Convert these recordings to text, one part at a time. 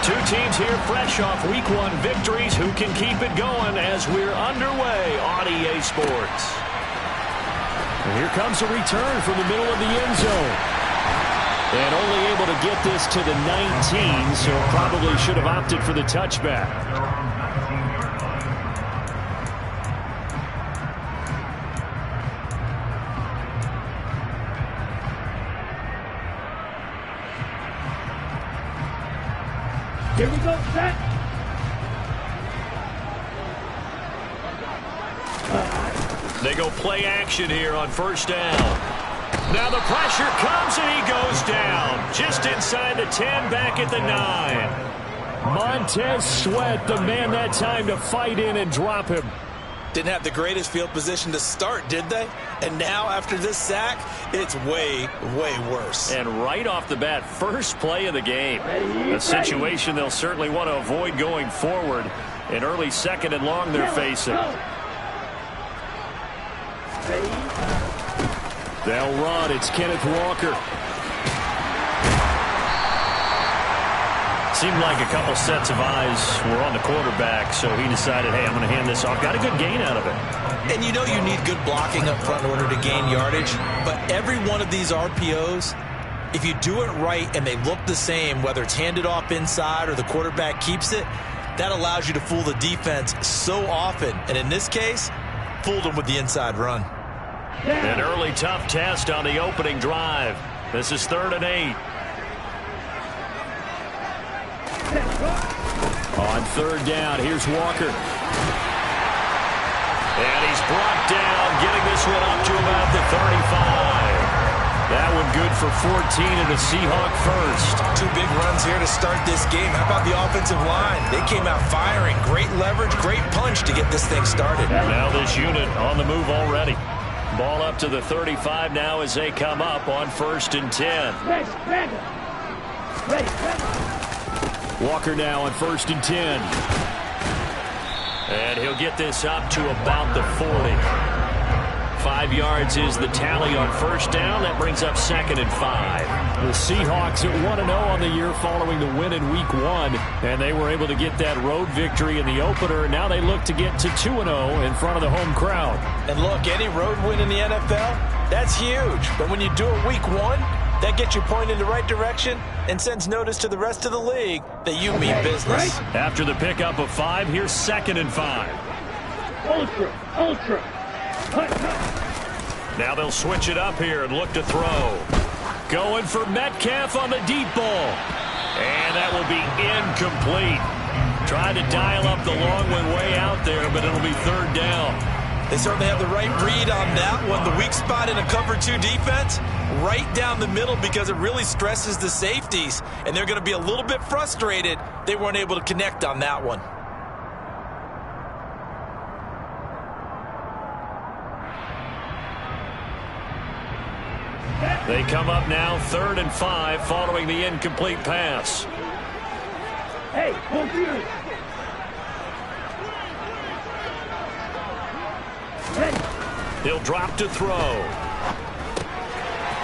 Two teams here fresh off Week 1 victories. Who can keep it going as we're underway on EA Sports? And here comes a return from the middle of the end zone. And only able to get this to the 19, so probably should have opted for the touchback. Here we go, set. They go play action here on first down. Now the pressure comes and he goes down. Just inside the 10, back at the 9. Montez Sweat, the man that time to fight in and drop him. Didn't have the greatest field position to start, did they? And now, after this sack, it's way, way worse. And right off the bat, first play of the game. A situation they'll certainly want to avoid going forward. An early second and long they're facing. They'll run. It's Kenneth Walker. Seemed like a couple sets of eyes were on the quarterback, so he decided, hey, I'm going to hand this off. Got a good gain out of it. And you know you need good blocking up front in order to gain yardage, but every one of these RPOs, if you do it right and they look the same, whether it's handed off inside or the quarterback keeps it, that allows you to fool the defense so often. And in this case, fooled them with the inside run. An early tough test on the opening drive. This is 3rd and 8. On 3rd down, here's Walker. And he's brought down, getting this one up to about the 35. That one good for 14 and a Seahawk first. 2 big runs here to start this game. How about the offensive line? They came out firing. Great leverage, great punch to get this thing started. Now this unit on the move already. Ball up to the 35 now as they come up on 1st and 10. Walker now on 1st and 10. And he'll get this up to about the 40. 5 yards is the tally on 1st down. That brings up 2nd and 5. The Seahawks at 1-0 on the year following the win in Week 1. And they were able to get that road victory in the opener. Now they look to get to 2-0 in front of the home crowd. And look, any road win in the NFL, that's huge. But when you do it Week 1, that gets you pointed in the right direction and sends notice to the rest of the league that you mean business. After the pickup of 5, here's 2nd and 5. Ultra. Now they'll switch it up here and look to throw. Going for Metcalf on the deep ball. And that will be incomplete. Tried to dial up the long one way out there, but it'll be 3rd down. They certainly have the right read on that one. The weak spot in a cover 2 defense, right down the middle because it really stresses the safeties. And they're going to be a little bit frustrated they weren't able to connect on that one. They come up now 3rd and 5 following the incomplete pass. Hey, computer. He'll drop to throw.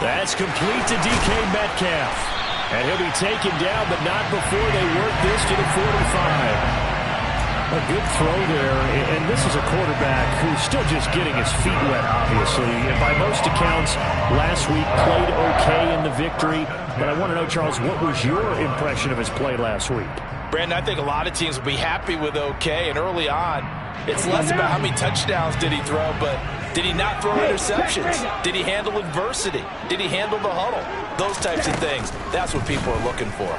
That's complete to DK Metcalf. And he'll be taken down, but not before they work this to the 45. A good throw there, and this is a quarterback who's still just getting his feet wet, obviously. And by most accounts, last week played okay in the victory. But I want to know, Charles, what was your impression of his play last week? Brandon, I think a lot of teams will be happy with okay, and early on, it's less about how many touchdowns did he throw, but did he not throw interceptions? Did he handle adversity? Did he handle the huddle? Those types of things. That's what people are looking for.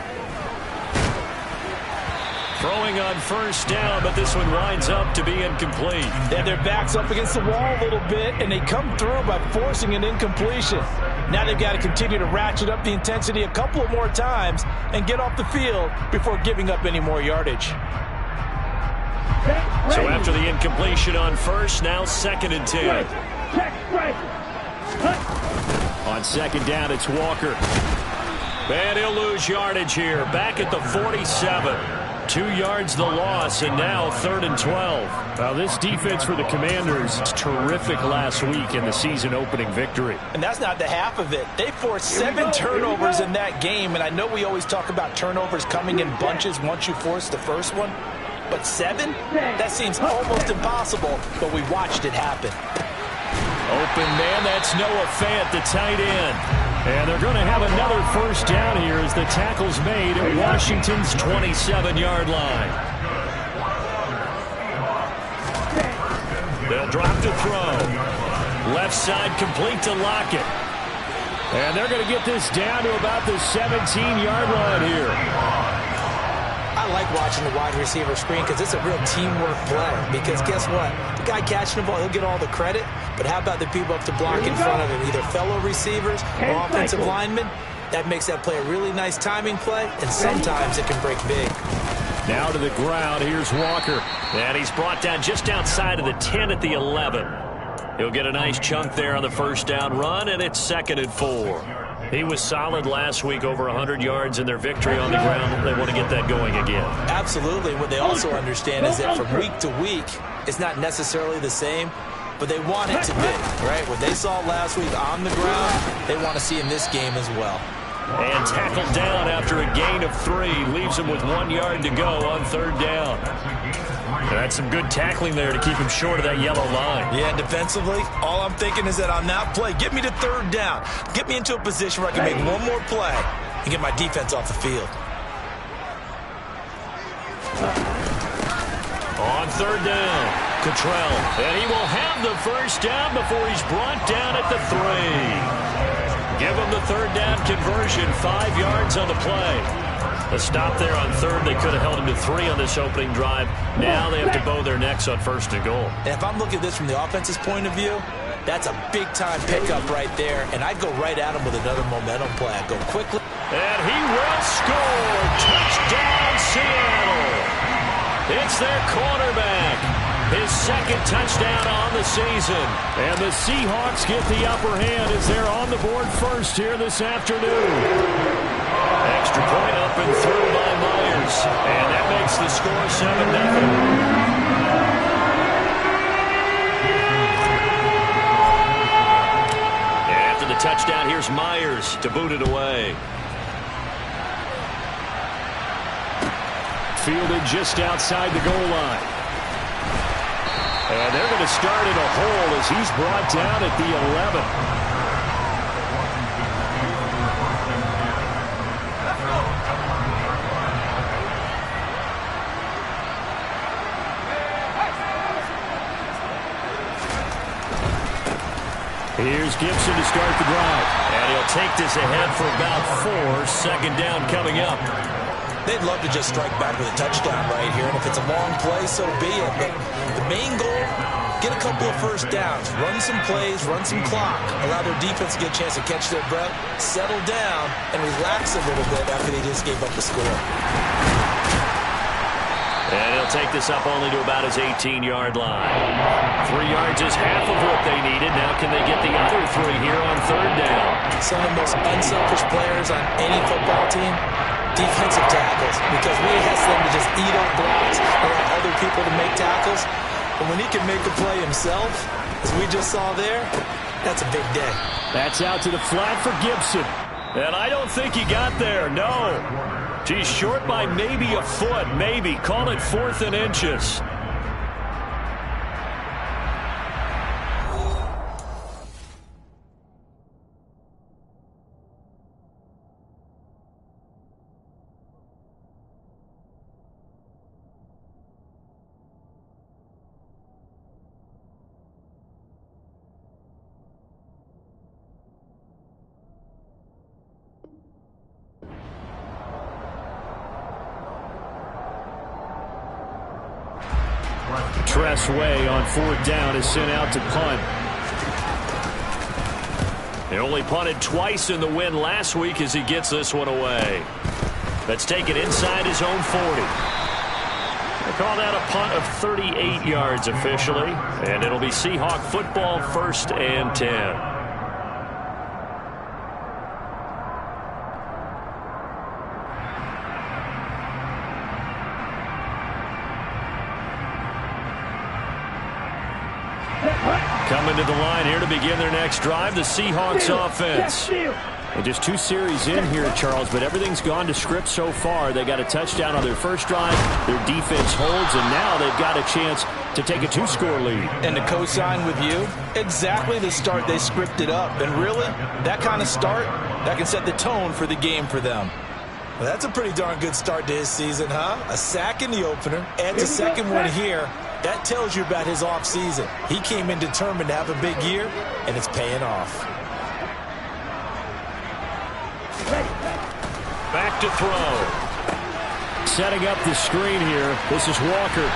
Throwing on 1st down, but this one winds up to be incomplete. And their back's up against the wall a little bit, and they come through by forcing an incompletion. Now they've got to continue to ratchet up the intensity a couple of more times and get off the field before giving up any more yardage. So after the incompletion on 1st, now 2nd and 10. On 2nd down, it's Walker. And he'll lose yardage here, back at the 47. 2 yards the loss, and now 3rd and 12. Now this defense for the Commanders is terrific last week in the season opening victory. And that's not the half of it. They forced 7 turnovers in that game, and I know we always talk about turnovers coming in bunches once you force the first one, but 7? That seems almost impossible, but we watched it happen. Open man, that's Noah Fant, the tight end. And they're going to have another first down here as the tackle's made at Washington's 27-yard line. They'll drop to throw. Left side complete to Lockett. And they're going to get this down to about the 17-yard line here. I like watching the wide receiver screen because it's a real teamwork play. Because guess what? The guy catching the ball, he'll get all the credit. But how about the people up to block in front of him? Either fellow receivers or offensive linemen. That makes that play a really nice timing play, and sometimes it can break big. Now to the ground, here's Walker. And he's brought down just outside of the 10 at the 11. He'll get a nice chunk there on the first down run, and it's 2nd and 4. He was solid last week, over 100 yards in their victory on the ground. They want to get that going again. Absolutely. What they also understand is that from week to week, it's not necessarily the same, but they want it to be, right? What they saw last week on the ground, they want to see in this game as well. And tackled down after a gain of 3. Leaves him with 1 yard to go on 3rd down. That's some good tackling there to keep him short of that yellow line. Yeah, defensively, all I'm thinking is that on that play, get me to 3rd down. Get me into a position where I can make one more play and get my defense off the field. On 3rd down, Cottrell. And he will have the first down before he's brought down at the 3. Give him the 3rd down conversion, 5 yards on the play. A stop there on 3rd. They could have held him to 3 on this opening drive. Now they have to bow their necks on 1st and goal. And if I'm looking at this from the offense's point of view, that's a big-time pickup right there. And I'd go right at him with another momentum play. I'd go quickly. And he will score. Touchdown, Seattle. It's their quarterback. His 2nd touchdown on the season. And the Seahawks get the upper hand as they're on the board first here this afternoon. Extra point up and through by Myers. And that makes the score 7-0. And after the touchdown, here's Myers to boot it away. Fielded just outside the goal line. And they're going to start in a hole as he's brought down at the 11. Here's Gibson to start the drive. And he'll take this ahead for about 4. 2nd down coming up. They'd love to just strike back with a touchdown right here. And if it's a long play, so be it. But the main goal, get a couple of first downs. Run some plays, run some clock. Allow their defense to get a chance to catch their breath, settle down, and relax a little bit after they just gave up the score. And he'll take this up only to about his 18-yard line. 3 yards is half of what they needed. Now can they get the other 3 here on 3rd down? Some of the most unselfish players on any football team, defensive tackles, because we ask them to just eat up blocks, allow other people to make tackles. But when he can make a play himself, as we just saw there, that's a big day. That's out to the flat for Gibson. And I don't think he got there, no. He's short by maybe a foot, maybe. Call it 4th and inches. Tressway on 4th down is sent out to punt. They only punted twice in the win last week as he gets this one away. Let's take it inside his own 40. They call that a punt of 38 yards officially, and it'll be Seahawk football 1st and 10. Coming to the line here to begin their next drive, the Seahawks offense. Well, just 2 series in here, Charles, but everything's gone to script so far. They got a touchdown on their first drive. Their defense holds, and now they've got a chance to take a 2-score lead. And to co-sign with you, exactly the start they scripted up. And really, that kind of start, that can set the tone for the game for them. Well, that's a pretty darn good start to his season, huh? A sack in the opener, adds a second one here. That tells you about his offseason. He came in determined to have a big year, and it's paying off. Back to throw. Setting up the screen here. This is Walker.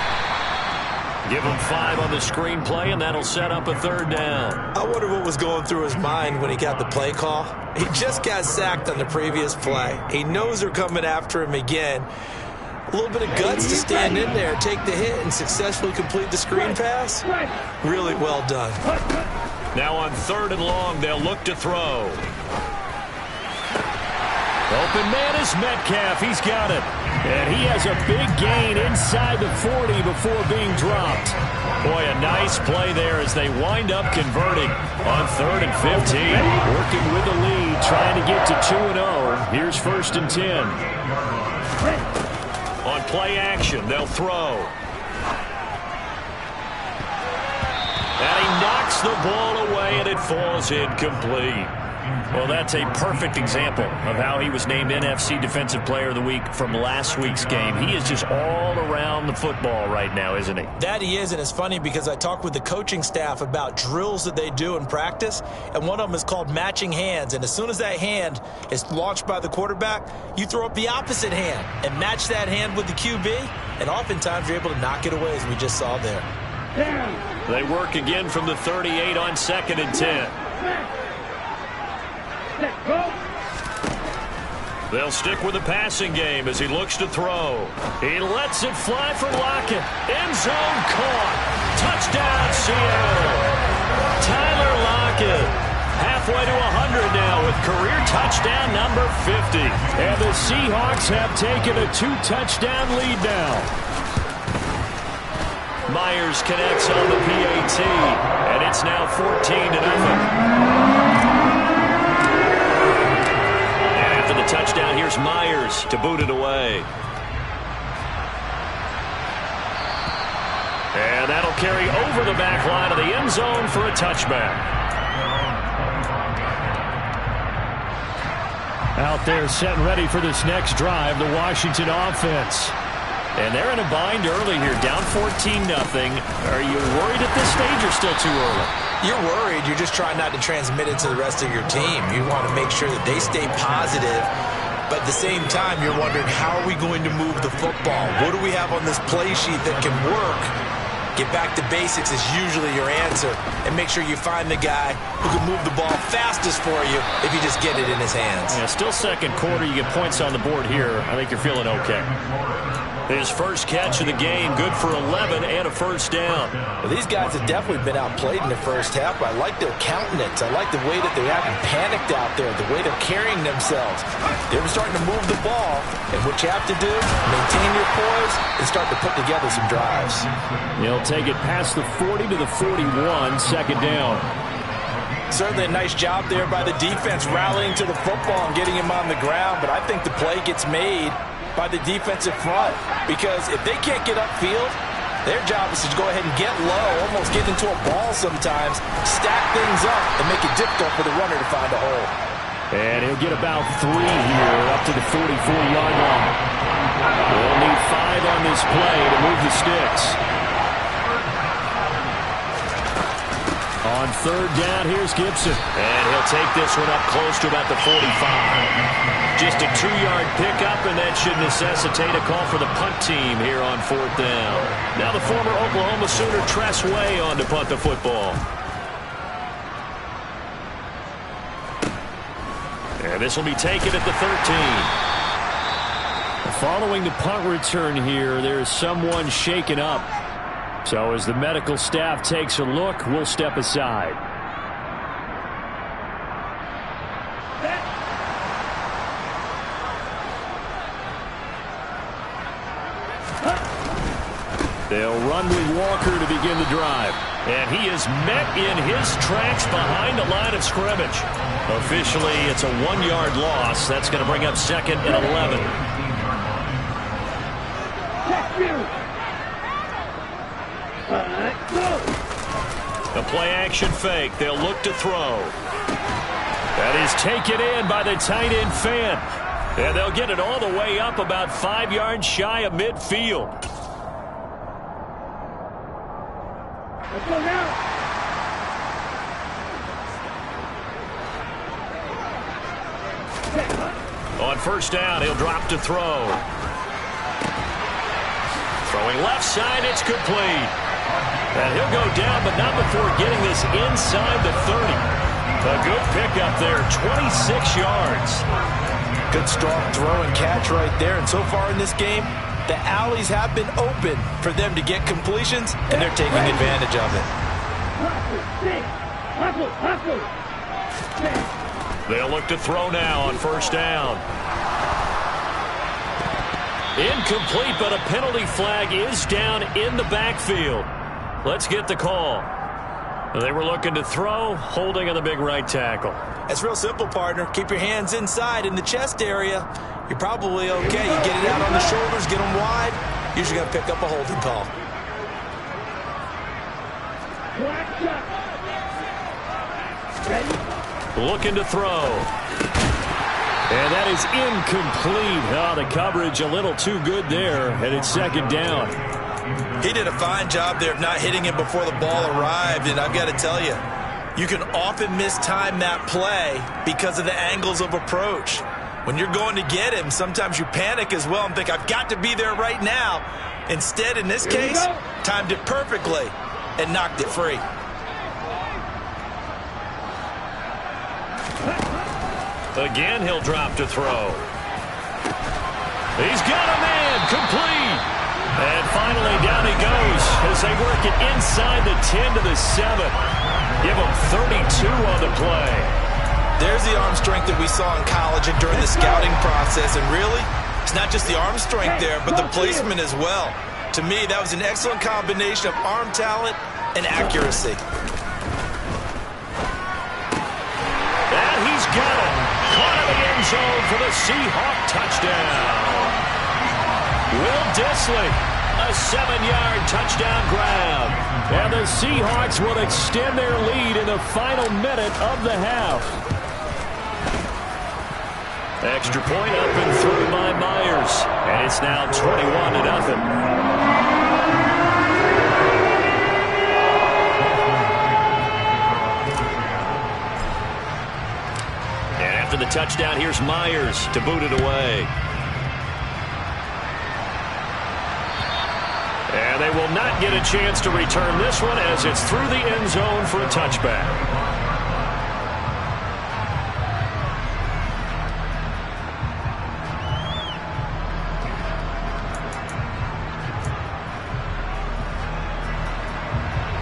Give him 5 on the screenplay, and that'll set up a 3rd down. I wonder what was going through his mind when he got the play call. He just got sacked on the previous play. He knows they're coming after him again. A little bit of guts to stand in there, take the hit, and successfully complete the screen pass. Really well done. Now on 3rd and long, they'll look to throw. Open man is Metcalf. He's got it. And he has a big gain inside the 40 before being dropped. Boy, a nice play there as they wind up converting on 3rd and 15. Working with the lead, trying to get to 2-0. Here's 1st and 10. On play action, they'll throw. And he knocks the ball away, and it falls incomplete. Well, that's a perfect example of how he was named NFC Defensive Player of the Week from last week's game. He is just all around the football right now, isn't he? That he is, and it's funny because I talked with the coaching staff about drills that they do in practice, and one of them is called matching hands. And as soon as that hand is launched by the quarterback, you throw up the opposite hand and match that hand with the QB, and oftentimes you're able to knock it away, as we just saw there. They work again from the 38 on 2nd and 10. They'll stick with the passing game as he looks to throw. He lets it fly for Lockett. End zone caught. Touchdown, Seattle. Tyler Lockett. Halfway to 100 now with career touchdown number 50. And the Seahawks have taken a 2-touchdown lead now. Myers connects on the PAT. And it's now 14-0. The touchdown, here's Myers to boot it away. And that'll carry over the back line of the end zone for a touchback. Out there set and ready for this next drive, the Washington offense. And they're in a bind early here, down 14-0. Are you worried at this stage or still too early? You're worried. You're just trying not to transmit it to the rest of your team. You want to make sure that they stay positive. But at the same time, you're wondering, how are we going to move the football? What do we have on this play sheet that can work? Get back to basics is usually your answer. And make sure you find the guy who can move the ball fastest for you if you just get it in his hands. Yeah, still second quarter. You get points on the board here. I think you're feeling okay. His first catch of the game, good for 11 and a 1st down. Well, these guys have definitely been outplayed in the first half, but I like their countenance. I like the way that they're acting panicked out there, the way they're carrying themselves. They're starting to move the ball, and what you have to do, maintain your poise and start to put together some drives. He'll take it past the 40 to the 41, 2nd down. Certainly a nice job there by the defense rallying to the football and getting him on the ground, but I think the play gets made by the defensive front, because if they can't get upfield, their job is to go ahead and get low, almost get into a ball sometimes, stack things up, and make it difficult for the runner to find a hole. And he'll get about 3 here, up to the 44-yard line. They'll need 5 on this play to move the sticks. On 3rd down, here's Gibson. And he'll take this one up close to about the 45. Just a 2-yard pickup, and that should necessitate a call for the punt team here on 4th down. Now the former Oklahoma Sooner Tress Way on to punt the football. And this will be taken at the 13. Following the punt return here, there's someone shaken up. So as the medical staff takes a look, we'll step aside. They'll run with Walker to begin the drive. And he is met in his tracks behind the line of scrimmage. Officially, it's a 1-yard loss. That's going to bring up 2nd and 11. The play-action fake. They'll look to throw. That is taken in by the tight end Fan. And they'll get it all the way up about 5 yards shy of midfield. Let's go now. On first down, he'll drop to throw. Throwing left side, it's complete. And he'll go down, but not before getting this inside the 30. A good pickup there, 26 yards. Good strong throw and catch right there. And so far in this game, the alleys have been open for them to get completions, and they're taking advantage of it. They'll look to throw now on first down. Incomplete, but a penalty flag is down in the backfield. Let's get the call. They were looking to throw, holding on the big right tackle. It's real simple, partner. Keep your hands inside in the chest area. You're probably okay. You get it out on the shoulders, get them wide. Usually going to pick up a holding call. Looking to throw. And that is incomplete. Oh, the coverage a little too good there, and it's 2nd down. He did a fine job there of not hitting him before the ball arrived, and I've got to tell you, you can often mistime that play because of the angles of approach. When you're going to get him, sometimes you panic as well and think, I've got to be there right now. Instead, in this case, timed it perfectly and knocked it free. Again, he'll drop to throw. He's got a man, complete. And finally, down he goes as they work it inside the 10 to the 7. Give him 32 on the play. There's the arm strength that we saw in college and during the scouting process. And really, it's not just the arm strength there, but the placement as well. To me, that was an excellent combination of arm talent and accuracy. And he's got it. Caught in the end zone for the Seahawk touchdown. Will Dissly, a 7-yard touchdown grab. And the Seahawks will extend their lead in the final minute of the half. Extra point up and through by Myers. And it's now 21-0. The touchdown, here's Myers to boot it away. And they will not get a chance to return this one as it's through the end zone for a touchback.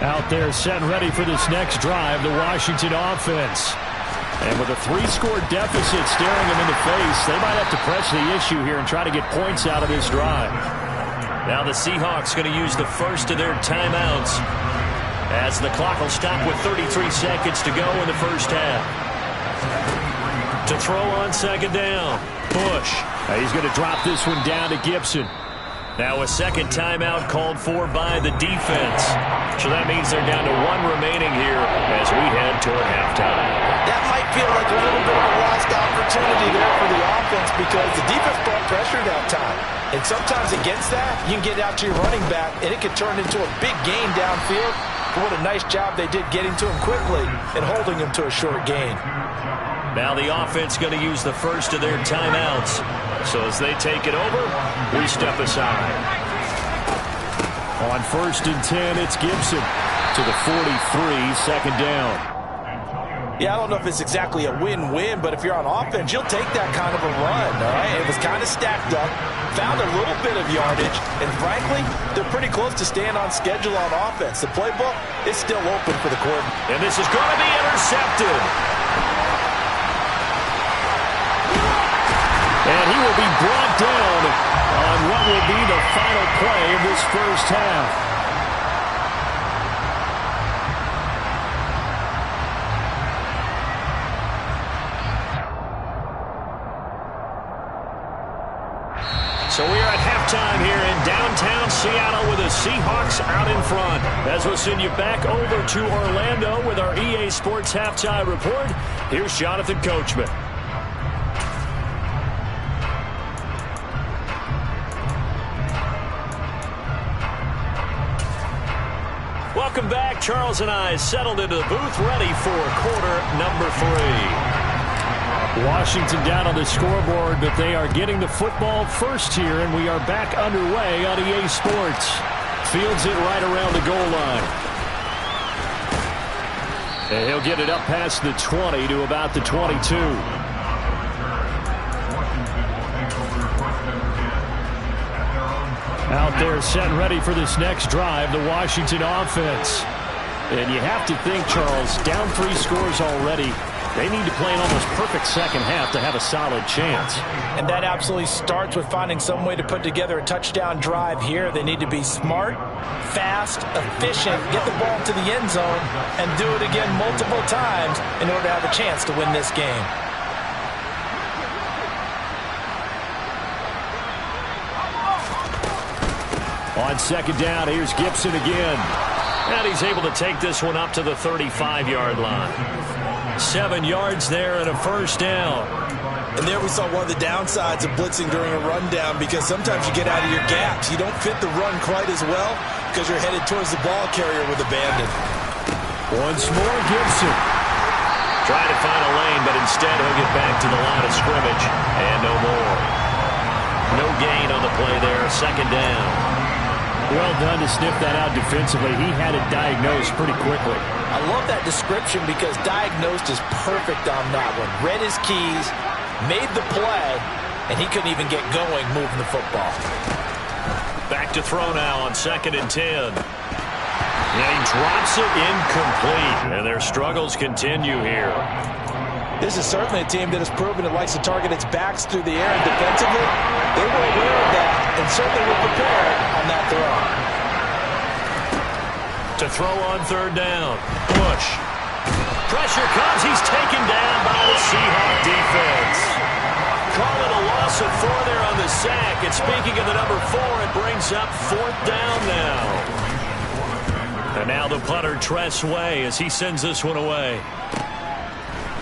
Out there set and ready for this next drive, the Washington offense. And with a 3-score deficit staring them in the face, they might have to press the issue here and try to get points out of this drive. Now the Seahawks going to use the first of their timeouts as the clock will stop with 33 seconds to go in the first half. To throw on 2nd down. Bush. He's going to drop this one down to Gibson. Now a second timeout called for by the defense. So that means they're down to 1 remaining here as we head toward halftime. That might feel like a little bit of a lost opportunity there for the offense because the defense brought pressure that time. And sometimes against that, you can get out to your running back, and it can turn into a big gain downfield. But what a nice job they did getting to him quickly and holding him to a short gain. Now the offense going to use the first of their timeouts. So as they take it over, we step aside. On 1st and 10, it's Gibson to the 43, 2nd down. Yeah, I don't know if it's exactly a win-win, but if you're on offense, you'll take that kind of a run, all right? It was kind of stacked up, found a little bit of yardage, and frankly, they're pretty close to staying on schedule on offense. The playbook is still open for the quarterback. And this is going to be intercepted. And he will be brought down on what will be the final play of this first half. halftime here in downtown Seattle with the Seahawks out in front. As we'll send you back over to Orlando with our EA Sports Halftime Report, here's Jonathan Coachman. Welcome back. Charles and I settled into the booth, ready for quarter number 3. Washington down on the scoreboard, but they are getting the football first here, and we are back underway on EA Sports. Fields it right around the goal line. And he'll get it up past the 20 to about the 22. Out there set and ready for this next drive, the Washington offense. And you have to think, Charles, down 3 scores already. They need to play an almost perfect second half to have a solid chance. And that absolutely starts with finding some way to put together a touchdown drive here. They need to be smart, fast, efficient, get the ball to the end zone, and do it again multiple times in order to have a chance to win this game. On second down, here's Gibson again. And he's able to take this one up to the 35-yard line. 7 yards there and a first down. And there we saw one of the downsides of blitzing during a rundown, because sometimes you get out of your gaps. You don't fit the run quite as well because you're headed towards the ball carrier with abandon. Once more, Gibson. Trying to find a lane, but instead he'll get back to the line of scrimmage. And no more. No gain on the play there. Second down. Well done to sniff that out defensively. He had it diagnosed pretty quickly. I love that description because diagnosed is perfect on that one. Read his keys, made the play, and he couldn't even get going moving the football. Back to throw now on 2nd and 10. And he drops it incomplete. And their struggles continue here. This is certainly a team that has proven it likes to target its backs through the air, and defensively, they were aware of that and certainly were prepared on that throw. To throw on 3rd down. Bush. Pressure comes. He's taken down by the Seahawk defense. Call it a loss of 4 there on the sack. And speaking of the number 4, it brings up 4th down now. And now the punter, Tress Way, as he sends this one away.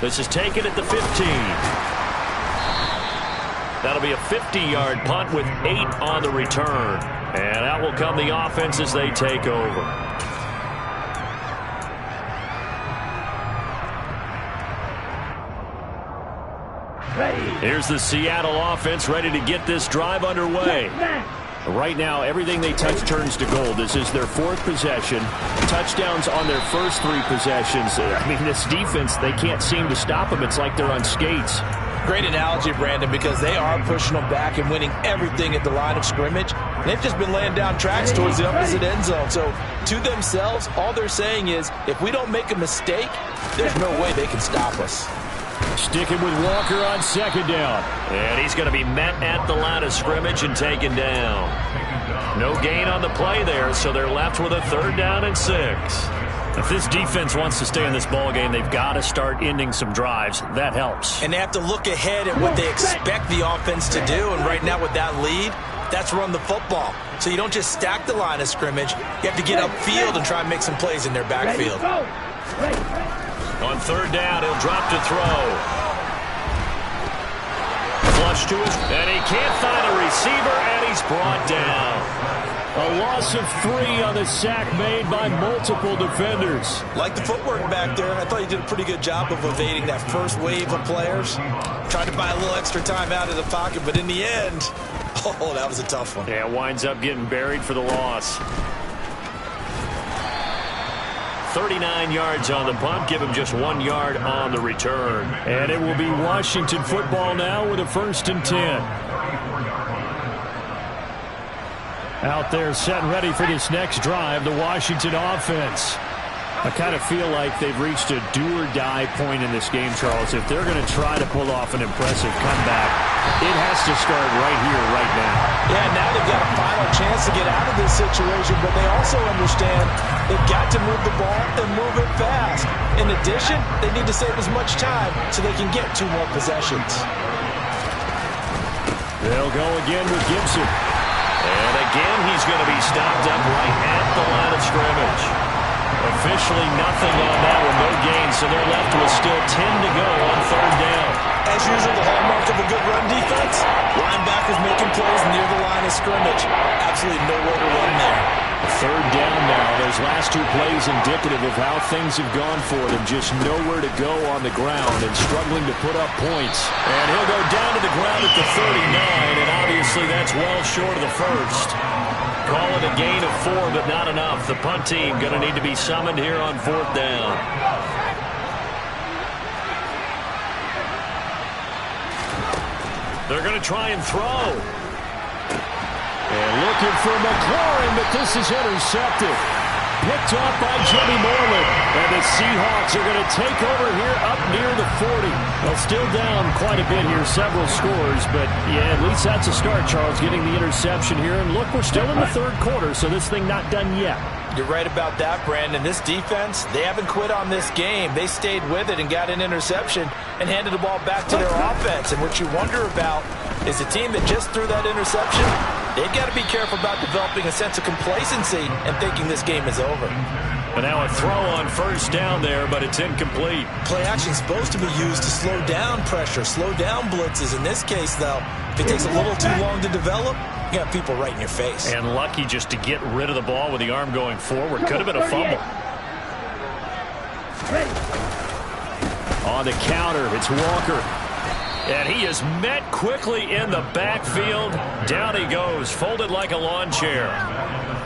This is taken at the 15. That'll be a 50-yard punt with 8 on the return. And out will come the offense as they take over. Here's the Seattle offense ready to get this drive underway. Right now, everything they touch turns to gold. This is their 4th possession. Touchdowns on their first 3 possessions. I mean, this defense, they can't seem to stop them. It's like they're on skates. Great analogy, Brandon, because they are pushing them back and winning everything at the line of scrimmage. They've just been laying down tracks towards the opposite end zone. So, to themselves, all they're saying is, if we don't make a mistake, there's no way they can stop us. Sticking with Walker on 2nd down. And he's going to be met at the line of scrimmage and taken down. No gain on the play there, so they're left with a 3rd down and 6. If this defense wants to stay in this ballgame, they've got to start ending some drives. That helps. And they have to look ahead at what they expect the offense to do. And right now with that lead, that's run the football. So you don't just stack the line of scrimmage. You have to get upfield and try and make some plays in their backfield. On 3rd down, he'll drop to throw. Flush to his, and he can't find a receiver, and he's brought down. A loss of 3 on the sack made by multiple defenders. Like the footwork back there, I thought he did a pretty good job of evading that first wave of players. Tried to buy a little extra time out of the pocket, but in the end, oh, that was a tough one. Yeah, winds up getting buried for the loss. 39 yards on the punt, give him just 1 yard on the return. And it will be Washington football now with a 1st and 10. Out there set and ready for this next drive, the Washington offense. I kind of feel like they've reached a do-or-die point in this game, Charles. If they're going to try to pull off an impressive comeback, it has to start right here, right now. Yeah, now they've got a final chance to get out of this situation, but they also understand they've got to move the ball and move it fast. In addition, they need to save as much time so they can get 2 more possessions. They'll go again with Gibson. And again, he's going to be stopped up right at the line of scrimmage. Officially nothing on that one, no gain, so they're left with still 10 to go on third down. As usual, the hallmark of a good run defense, linebackers making plays near the line of scrimmage. Absolutely nowhere to run there. Third down now. Those last two plays indicative of how things have gone for them. Just nowhere to go on the ground and struggling to put up points. And he'll go down to the ground at the 39, and obviously that's well short of the first. Call it a gain of 4, but not enough. The punt team going to need to be summoned here on fourth down. They're going to try and throw. And looking for McLaurin, but this is intercepted. Picked off by Jimmy Moreland. And the Seahawks are going to take over here up near the 40. Well, still down quite a bit here, several scores. But, yeah, at least that's a start, Charles, getting the interception here. And, look, we're still in the third quarter, so this thing not done yet. You're right about that, Brandon. This defense, they haven't quit on this game. They stayed with it and got an interception and handed the ball back to their offense. And what you wonder about is a team that just threw that interception, they've got to be careful about developing a sense of complacency and thinking this game is over. And now a throw on first down there, but it's incomplete. Play action is supposed to be used to slow down pressure, slow down blitzes. In this case, though, if it takes a little too long to develop, you got people right in your face. And lucky just to get rid of the ball with the arm going forward. Could have been a fumble. On the counter, it's Walker. And he is met quickly in the backfield. Down he goes, folded like a lawn chair.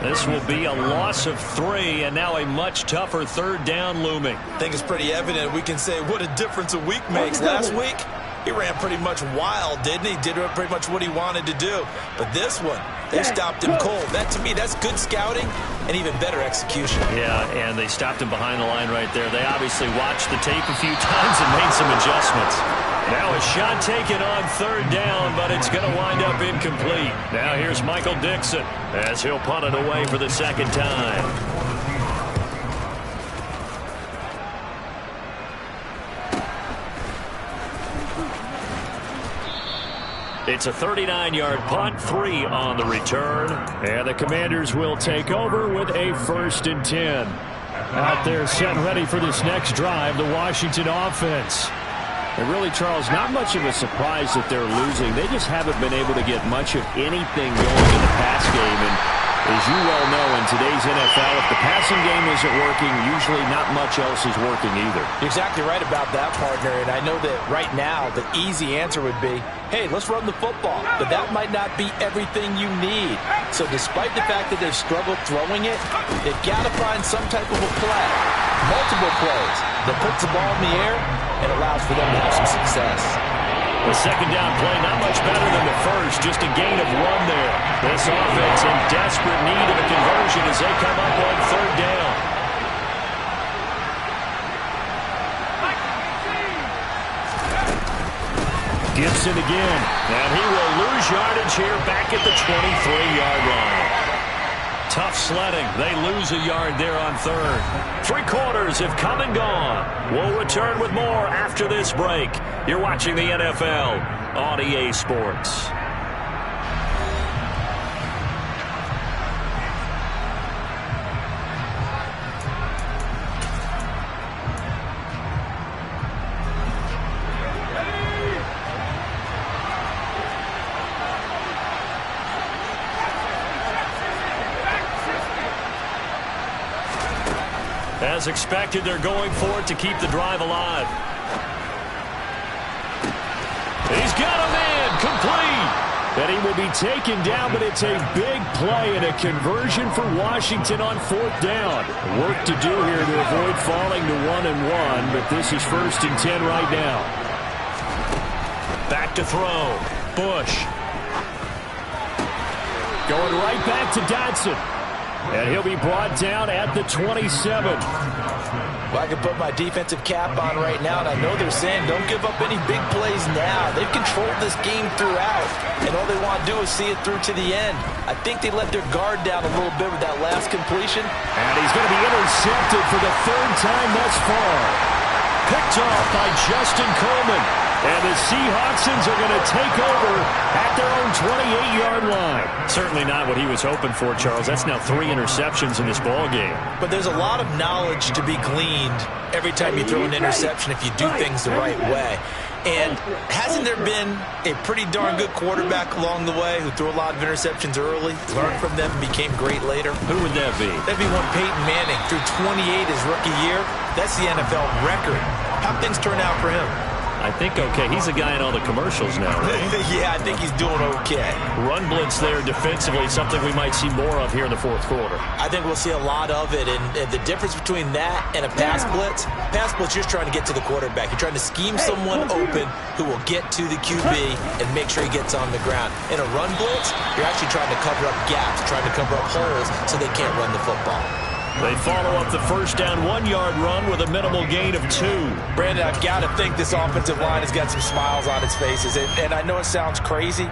This will be a loss of 3, and now a much tougher third down looming. I think it's pretty evident. We can say what a difference a week makes. Last week, he ran pretty much wild, didn't he? Did pretty much what he wanted to do. But this one, they stopped him cold. That, to me, that's good scouting and even better execution. Yeah, and they stopped him behind the line right there. They obviously watched the tape a few times and made some adjustments. Now a shot taken on third down, but it's going to wind up incomplete. Now here's Michael Dixon as he'll punt it away for the second time. It's a 39-yard punt, 3 on the return. And the Commanders will take over with a 1st and 10. Out there set ready for this next drive, the Washington offense. And really, Charles, not much of a surprise that they're losing. They just haven't been able to get much of anything going in the pass game. And as you well know, in today's NFL, if the passing game isn't working, usually not much else is working either. You're exactly right about that, partner. And I know that right now the easy answer would be, hey, let's run the football. But that might not be everything you need. So despite the fact that they've struggled throwing it, they've got to find some type of a play, multiple plays, that puts the ball in the air and allows for them to have some success. The second down play, not much better than the first, just a gain of 1 there. This offense in desperate need of a conversion as they come up on third down. Gibson again, and he will lose yardage here back at the 23-yard line. Tough sledding. They lose a yard there on third. 3 quarters have come and gone. We'll return with more after this break. You're watching the NFL on EA Sports. As expected, they're going for it to keep the drive alive. He's got a man complete. And he will be taken down, but it's a big play and a conversion for Washington on 4th down. Work to do here to avoid falling to 1-1, but this is 1st and 10 right now. Back to throw. Bush. Going right back to Dotson. And he'll be brought down at the 27. Well, I can put my defensive cap on right now, and I know they're saying don't give up any big plays now. They've controlled this game throughout, and all they want to do is see it through to the end. I think they let their guard down a little bit with that last completion. And he's going to be intercepted for the 3rd time thus far. Picked off by Justin Coleman. And the Seahawksans are going to take over at their own 28-yard line. Certainly not what he was hoping for, Charles. That's now 3 interceptions in this ball game. But there's a lot of knowledge to be gleaned every time you throw an interception if you do things the right way. And hasn't there been a pretty darn good quarterback along the way who threw a lot of interceptions early, learned from them, and became great later? Who would that be? That'd be one Peyton Manning. Threw 28 his rookie year. That's the NFL record. How'd things turn out for him? I think okay. He's a guy in all the commercials now, right? Yeah, I think he's doing okay. Run blitz there defensively, something we might see more of here in the fourth quarter. I think we'll see a lot of it, and the difference between that and a pass blitz, you're just trying to get to the quarterback. You're trying to scheme someone open who will get to the QB and make sure he gets on the ground. In a run blitz, you're actually trying to cover up gaps, trying to cover up holes so they can't run the football. They follow up the first down 1-yard run with a minimal gain of 2. Brandon, I've got to think this offensive line has got some smiles on its faces. And I know it sounds crazy,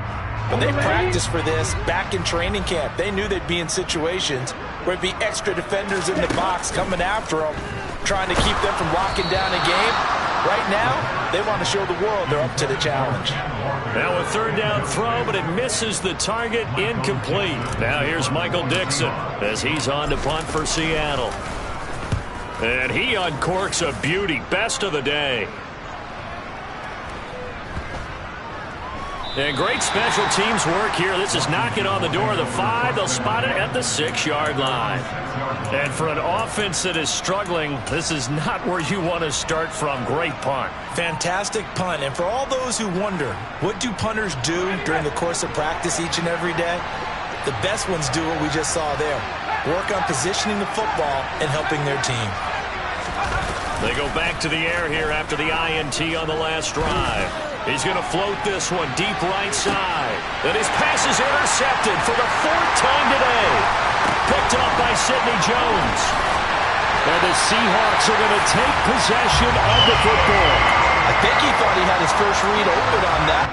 but they practiced for this back in training camp. They knew they'd be in situations where it'd be extra defenders in the box coming after them, trying to keep them from locking down a game. Right now, they want to show the world they're up to the challenge. Now a third down throw, but it misses the target, incomplete. Now here's Michael Dixon as he's on to punt for Seattle. And he uncorks a beauty, best of the day. And great special teams work here. This is knocking on the door of the 5. They'll spot it at the 6-yard line. And for an offense that is struggling, this is not where you want to start from. Great punt. Fantastic punt. And for all those who wonder, what do punters do during the course of practice each and every day? The best ones do what we just saw there. Work on positioning the football and helping their team. They go back to the air here after the INT on the last drive. He's going to float this one deep right side. And his pass is intercepted for the 4th time today. Picked up by Sidney Jones. And the Seahawks are going to take possession of the football. I think he thought he had his first read open on that.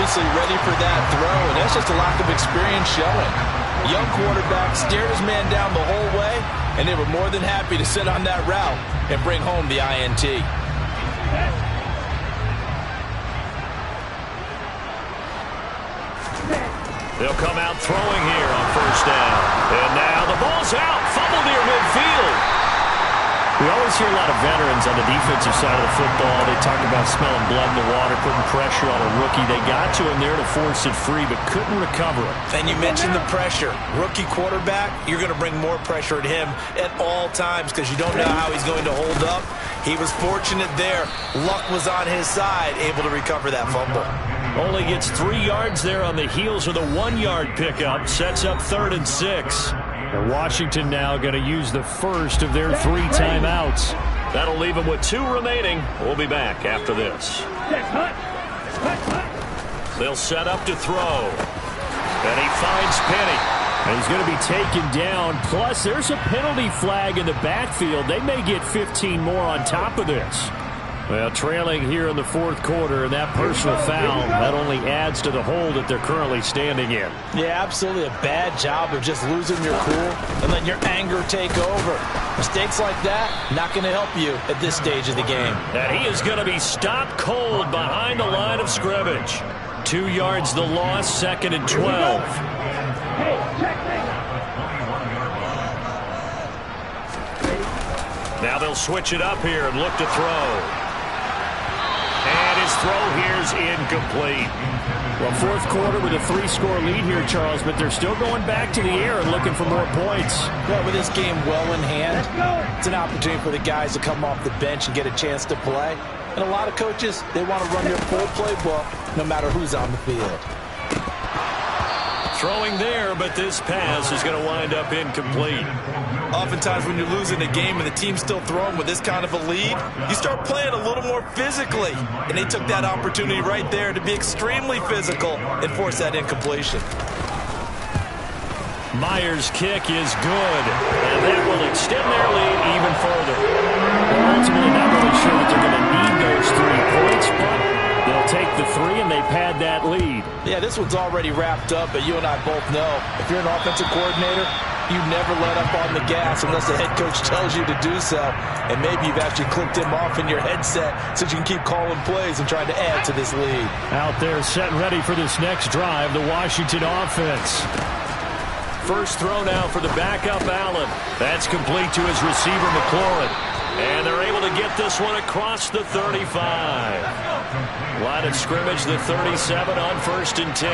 Obviously ready for that throw, and that's just a lack of experience showing. Young quarterback stared his man down the whole way, and they were more than happy to sit on that route and bring home the INT. They'll come out throwing here on first down. And now the ball's out, fumbled near midfield. We always hear a lot of veterans on the defensive side of the football. They talk about smelling blood in the water, putting pressure on a rookie. They got to him there to force it free, but couldn't recover it. And you mentioned the pressure. Rookie quarterback, you're going to bring more pressure at him at all times because you don't know how he's going to hold up. He was fortunate there. Luck was on his side, able to recover that fumble. Only gets 3 yards there on the heels of the 1-yard pickup. Sets up 3rd and 6. And Washington now going to use the first of their 3 timeouts. That'll leave them with 2 remaining. We'll be back after this. They'll set up to throw. And he finds Penny. And he's going to be taken down. Plus, there's a penalty flag in the backfield. They may get 15 more on top of this. Well, trailing here in the 4th quarter, and that personal foul, that only adds to the hole that they're currently standing in. Yeah, absolutely a bad job of just losing your cool and letting your anger take over. Mistakes like that, not going to help you at this stage of the game. And he is going to be stopped cold behind the line of scrimmage. 2 yards the loss, 2nd and 12. Now they'll switch it up here and look to throw. And his throw here's incomplete. Well, 4th quarter with a 3-score lead here, Charles, but they're still going back to the air and looking for more points. Well, with this game well in hand, it's an opportunity for the guys to come off the bench and get a chance to play. And a lot of coaches, they want to run their full playbook no matter who's on the field. Throwing there, but this pass is going to wind up incomplete. Oftentimes when you're losing a game and the team's still throwing with this kind of a lead, you start playing a little more physically. And they took that opportunity right there to be extremely physical and force that incompletion. Myers' kick is good, and that will extend their lead even further. They're ultimately not really sure that they're going to need those 3 points, but They'll take the 3, and they pad that lead. Yeah, this one's already wrapped up, but you and I both know if you're an offensive coordinator, you never let up on the gas unless the head coach tells you to do so. And maybe you've actually clicked him off in your headset so you can keep calling plays and trying to add to this lead. Out there set and ready for this next drive, the Washington offense. First throw now for the backup Allen. That's complete to his receiver McLaurin. And they're able to get this one across the 35. Line of scrimmage, the 37 on 1st and 10.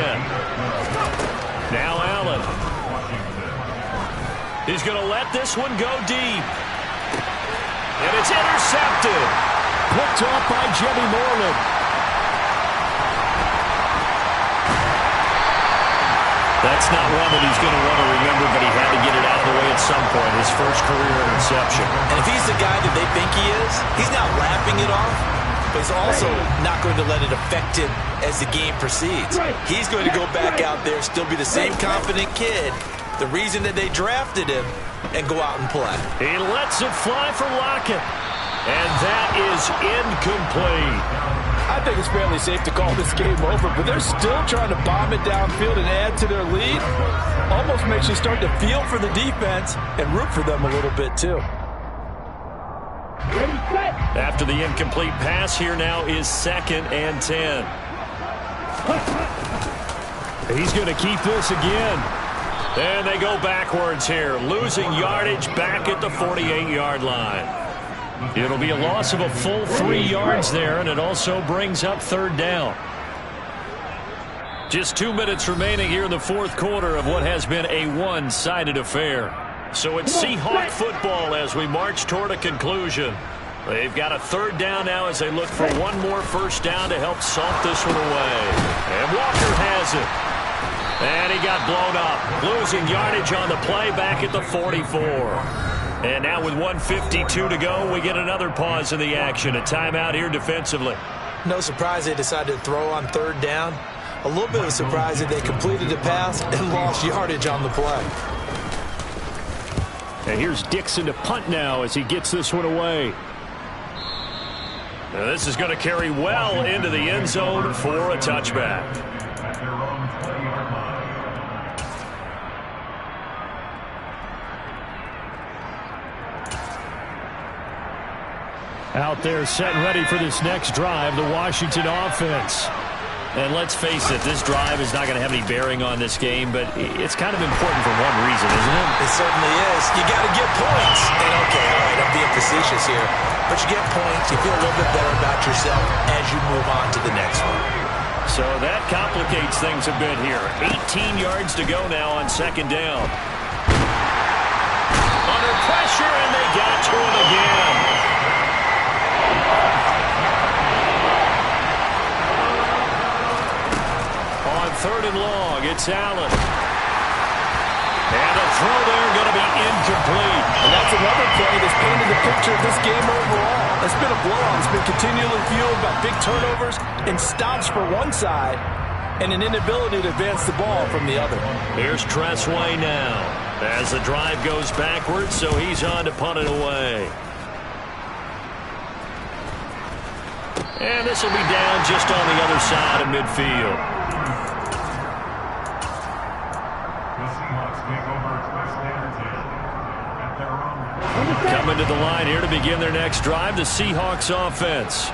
Now Allen. He's going to let this one go deep. And it's intercepted. Picked off by Jimmy Moreland. That's not one that he's going to want to remember, but he had to get it out of the way at some point. His first career interception. And if he's the guy that they think he is, he's not lapping it off, but he's also not going to let it affect him as the game proceeds. He's going to go back out there, still be the same confident kid, the reason that they drafted him, and go out and play. He lets it fly for Lockett. And that is incomplete. I think it's fairly safe to call this game over, but they're still trying to bomb it downfield and add to their lead. Almost makes you start to feel for the defense and root for them a little bit, too. After the incomplete pass, here now is 2nd and 10. He's going to keep this again. And they go backwards here, losing yardage back at the 48-yard line. It'll be a loss of a full 3 yards there, and it also brings up 3rd down. Just 2 minutes remaining here in the 4th quarter of what has been a one-sided affair. So it's Seahawk football as we march toward a conclusion. They've got a 3rd down now as they look for one more 1st down to help salt this one away. And Walker has it. And he got blown up, losing yardage on the play back at the 44. And now with 1:52 to go, we get another pause in the action. A timeout here defensively. No surprise they decided to throw on 3rd down. A little bit of a surprise that they completed the pass and lost yardage on the play. And here's Dixon to punt now as he gets this one away. Now this is going to carry well into the end zone for a touchback. Out there set and ready for this next drive, the Washington offense. And let's face it, this drive is not going to have any bearing on this game, but it's kind of important for one reason, isn't it? It certainly is. You got to get points. And okay, all right, I'm being facetious here. But you get points, you feel a little bit better about yourself as you move on to the next one. So that complicates things a bit here. 18 yards to go now on 2nd down. Under pressure, and they got to him again. On 3rd and long, it's Allen. And a throw there going to be incomplete. And that's another play that's painted the picture of this game overall. It's been a blowout. It's been continually fueled by big turnovers and stops for one side and an inability to advance the ball from the other. Here's Tressway now as the drive goes backwards, so he's on to punt it away. And this will be down just on the other side of midfield. Coming to the line here to begin their next drive, the Seahawks offense.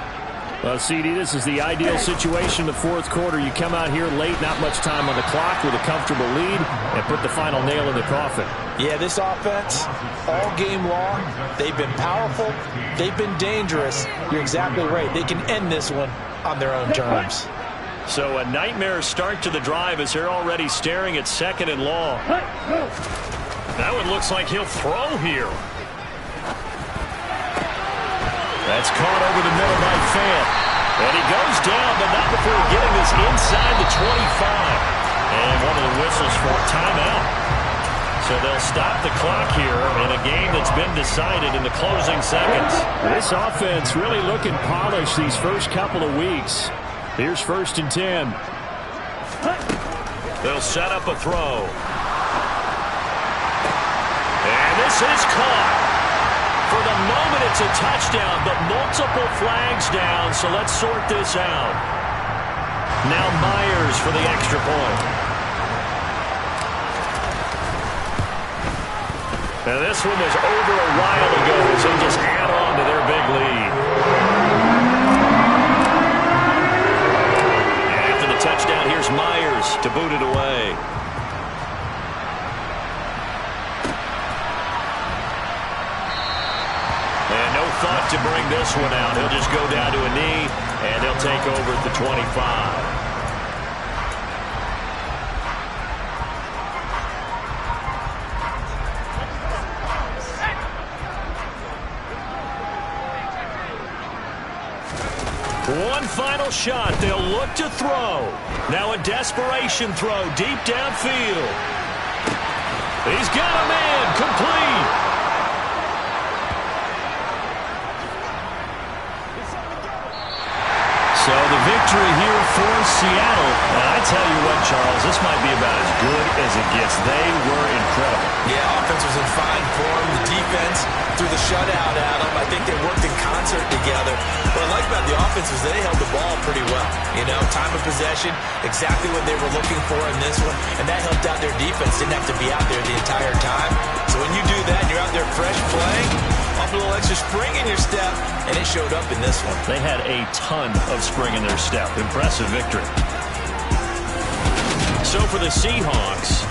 Well, CD, this is the ideal situation in the 4th quarter. You come out here late, not much time on the clock with a comfortable lead, and put the final nail in the coffin. Yeah, this offense, all game long, they've been powerful, they've been dangerous. You're exactly right. They can end this one on their own terms. So a nightmare start to the drive as they're already staring at 2nd and long. That one looks like he'll throw here. That's caught over the middle by Fant. And he goes down, but not before getting this inside the 25. And one of the whistles for a timeout. So they'll stop the clock here in a game that's been decided in the closing seconds. This offense really looking polished these first couple of weeks. Here's 1st and 10. They'll set up a throw. And this is caught. For the moment, it's a touchdown, but multiple flags down, so let's sort this out. Now Myers for the extra point. Now this one was over a while ago as they just add on to their big lead. And after the touchdown, here's Myers to boot it away. And no thought to bring this one out. He'll just go down to a knee, and they'll take over at the 25. One final shot. They'll look to throw. Now a desperation throw deep downfield. He's got a man. Complete. So the victory here for Seattle. And I tell you what, Charles, this might be about as good as it gets. They were incredible. Yeah, offense was in fine form. The defense threw the shutout at them. I think they worked in concert together. What I like about the offense is they held the ball pretty well. You know, time of possession, exactly what they were looking for in this one. And that helped out their defense. Didn't have to be out there the entire time. So when you do that and you're out there fresh playing, off a little extra spring in your step, and it showed up in this one. They had a ton of spring in their step. Impressive victory. So for the Seahawks,